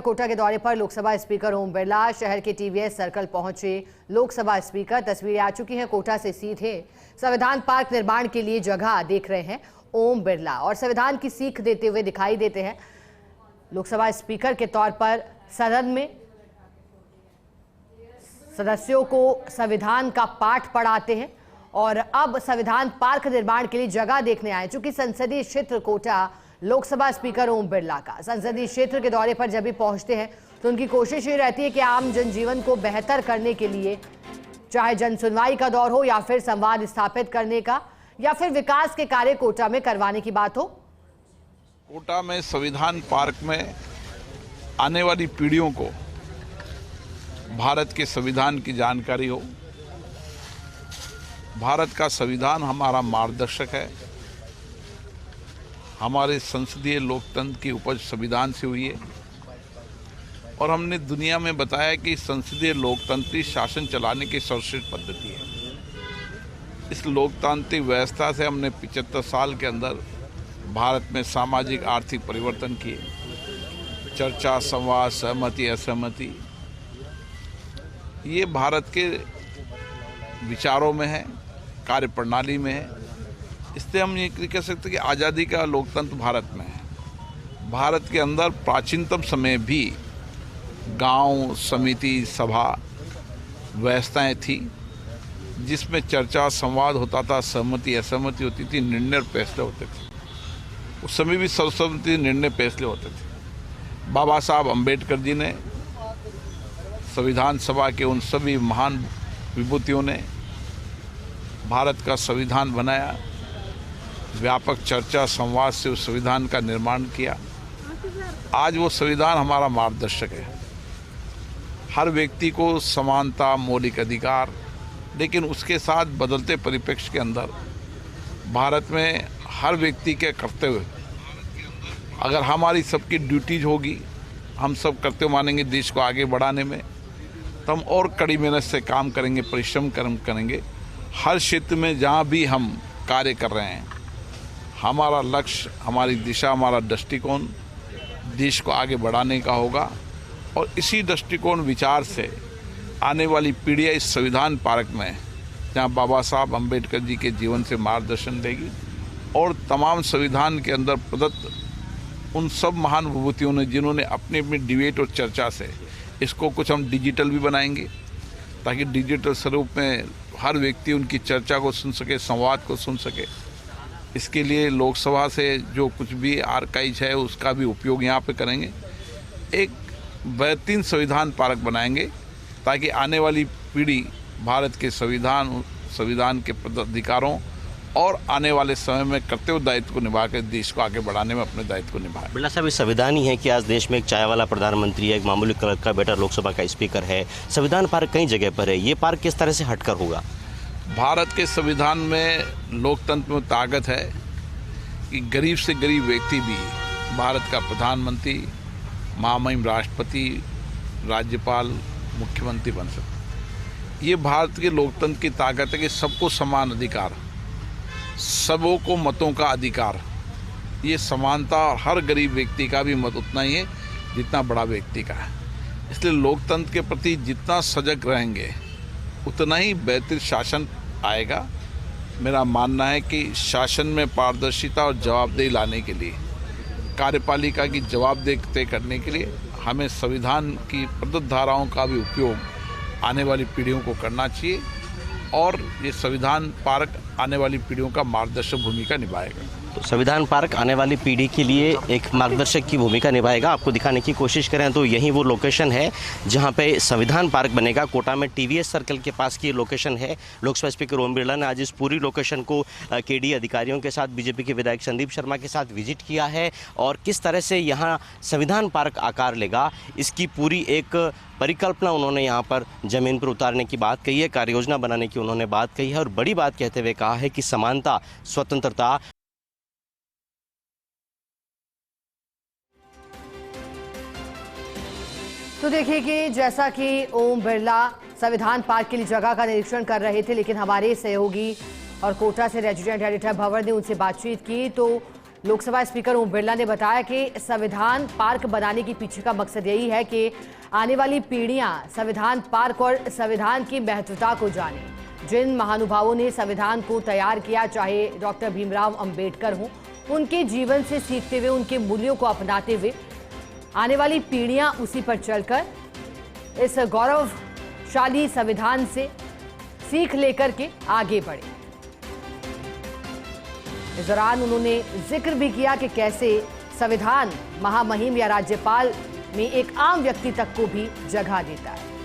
कोटा के दौरे पर लोकसभा स्पीकर ओम बिरला शहर के टीवीएस सर्कल पहुंचे। लोकसभा स्पीकर तस्वीरें आ चुकी हैं। कोटा से सीधे संविधान पार्क निर्माण के लिए जगह देख रहे हैं ओम बिरला और संविधान की सीख देते हुए दिखाई देते हैं। लोकसभा स्पीकर के तौर पर सदन में सदस्यों को संविधान का पाठ पढ़ाते हैं और अब संविधान पार्क निर्माण के लिए जगह देखने आए। चूंकि संसदीय क्षेत्र कोटा लोकसभा स्पीकर ओम बिरला का संसदीय क्षेत्र के दौरे पर जब भी पहुंचते हैं तो उनकी कोशिश ये रहती है कि आम जनजीवन को बेहतर करने के लिए, चाहे जन सुनवाई का दौर हो या फिर संवाद स्थापित करने का या फिर विकास के कार्य कोटा में करवाने की बात हो। कोटा में संविधान पार्क में आने वाली पीढ़ियों को भारत के संविधान की जानकारी हो। भारत का संविधान हमारा मार्गदर्शक है। हमारे संसदीय लोकतंत्र की उपज संविधान से हुई है और हमने दुनिया में बताया कि संसदीय लोकतांत्रिक शासन चलाने की सर्वश्रेष्ठ पद्धति है। इस लोकतांत्रिक व्यवस्था से हमने 75 साल के अंदर भारत में सामाजिक आर्थिक परिवर्तन किए। चर्चा, संवाद, सहमति, असहमति, ये भारत के विचारों में है, कार्यप्रणाली में है। इससे हम ये कह सकते हैं कि आज़ादी का लोकतंत्र भारत में है। भारत के अंदर प्राचीनतम समय भी गांव, समिति, सभा व्यवस्थाएं थी जिसमें चर्चा, संवाद होता था, सहमति, असहमति होती थी, निर्णय फैसले होते थे। उस समय भी सर्वसम्मति निर्णय फैसले होते थे। बाबा साहब अम्बेडकर जी ने, संविधान सभा के उन सभी महान विभूतियों ने भारत का संविधान बनाया। व्यापक चर्चा, संवाद से उस संविधान का निर्माण किया। आज वो संविधान हमारा मार्गदर्शक है। हर व्यक्ति को समानता, मौलिक अधिकार, लेकिन उसके साथ बदलते परिप्रेक्ष्य के अंदर भारत में हर व्यक्ति के कर्तव्य, अगर हमारी सबकी ड्यूटीज होगी, हम सब कर्तव्य मानेंगे देश को आगे बढ़ाने में, तो हम और कड़ी मेहनत से काम करेंगे, परिश्रम करेंगे। हर क्षेत्र में जहाँ भी हम कार्य कर रहे हैं, हमारा लक्ष्य, हमारी दिशा, हमारा दृष्टिकोण देश को आगे बढ़ाने का होगा और इसी दृष्टिकोण विचार से आने वाली पीढ़ियाँ इस संविधान पार्क में, जहाँ बाबा साहब अम्बेडकर जी के जीवन से मार्गदर्शन लेगी और तमाम संविधान के अंदर प्रदत्त उन सब महान विभूतियों ने जिन्होंने अपनी अपनी डिबेट और चर्चा से इसको कुछ हम डिजिटल भी बनाएंगे ताकि डिजिटल स्वरूप में हर व्यक्ति उनकी चर्चा को सुन सके, संवाद को सुन सके। इसके लिए लोकसभा से जो कुछ भी आर्काइव है उसका भी उपयोग यहाँ पे करेंगे। एक बेहतरीन संविधान पार्क बनाएंगे ताकि आने वाली पीढ़ी भारत के संविधान के अधिकारों और आने वाले समय में कर्तव्य दायित्व को निभा कर देश को आगे बढ़ाने में अपने दायित्व को निभाए। बिरला साहब, ये संविधान ही है कि आज देश में एक चाय वाला प्रधानमंत्री है, एक मामूली क्लर्क का बेटा लोकसभा का स्पीकर है। संविधान पार्क कई जगह पर है, ये पार्क किस तरह से हटकर होगा? भारत के संविधान में लोकतंत्र में ताकत है कि गरीब से गरीब व्यक्ति भी भारत का प्रधानमंत्री, महामहिम राष्ट्रपति, राज्यपाल, मुख्यमंत्री बन सकते। ये भारत के लोकतंत्र की ताकत है कि सबको समान अधिकार, सबों को मतों का अधिकार, ये समानता और हर गरीब व्यक्ति का भी मत उतना ही है जितना बड़ा व्यक्ति का है। इसलिए लोकतंत्र के प्रति जितना सजग रहेंगे उतना ही बेहतर शासन आएगा। मेरा मानना है कि शासन में पारदर्शिता और जवाबदेही लाने के लिए, कार्यपालिका की जवाबदेही तय करने के लिए हमें संविधान की प्रदत्त धाराओं का भी उपयोग आने वाली पीढ़ियों को करना चाहिए और ये संविधान पार्क आने वाली पीढ़ियों का मार्गदर्शक भूमिका निभाएगा। तो संविधान पार्क आने वाली पीढ़ी के लिए एक मार्गदर्शक की भूमिका निभाएगा। आपको दिखाने की कोशिश करें तो यही वो लोकेशन है जहां पे संविधान पार्क बनेगा। कोटा में टीवीएस सर्कल के पास की लोकेशन है। लोकसभा स्पीकर ओम बिरला ने आज इस पूरी लोकेशन को केडी अधिकारियों के साथ, बीजेपी के विधायक संदीप शर्मा के साथ विजिट किया है और किस तरह से यहाँ संविधान पार्क आकार लेगा इसकी पूरी एक परिकल्पना उन्होंने यहाँ पर जमीन पर उतारने की बात कही है, कार्य योजना बनाने की उन्होंने बात कही है और बड़ी बात कहते हुए कहा है कि समानता, स्वतंत्रता। तो देखिए कि जैसा कि ओम बिरला संविधान पार्क के लिए जगह का निरीक्षण कर रहे थे, लेकिन हमारे सहयोगी और कोटा से रेजिडेंट एडिटर भंवर ने उनसे बातचीत की तो लोकसभा स्पीकर ओम बिरला ने बताया कि संविधान पार्क बनाने के पीछे का मकसद यही है कि आने वाली पीढ़ियां संविधान पार्क और संविधान की महत्वता को जानें। जिन महानुभावों ने संविधान को तैयार किया, चाहे डॉक्टर भीमराव अंबेडकर हों, उनके जीवन से सीखते हुए, उनके मूल्यों को अपनाते हुए आने वाली पीढ़ियां उसी पर चलकर इस गौरवशाली संविधान से सीख लेकर के आगे बढ़े। इस दौरान उन्होंने जिक्र भी किया कि कैसे संविधान महामहिम या राज्यपाल में एक आम व्यक्ति तक को भी जगह देता है।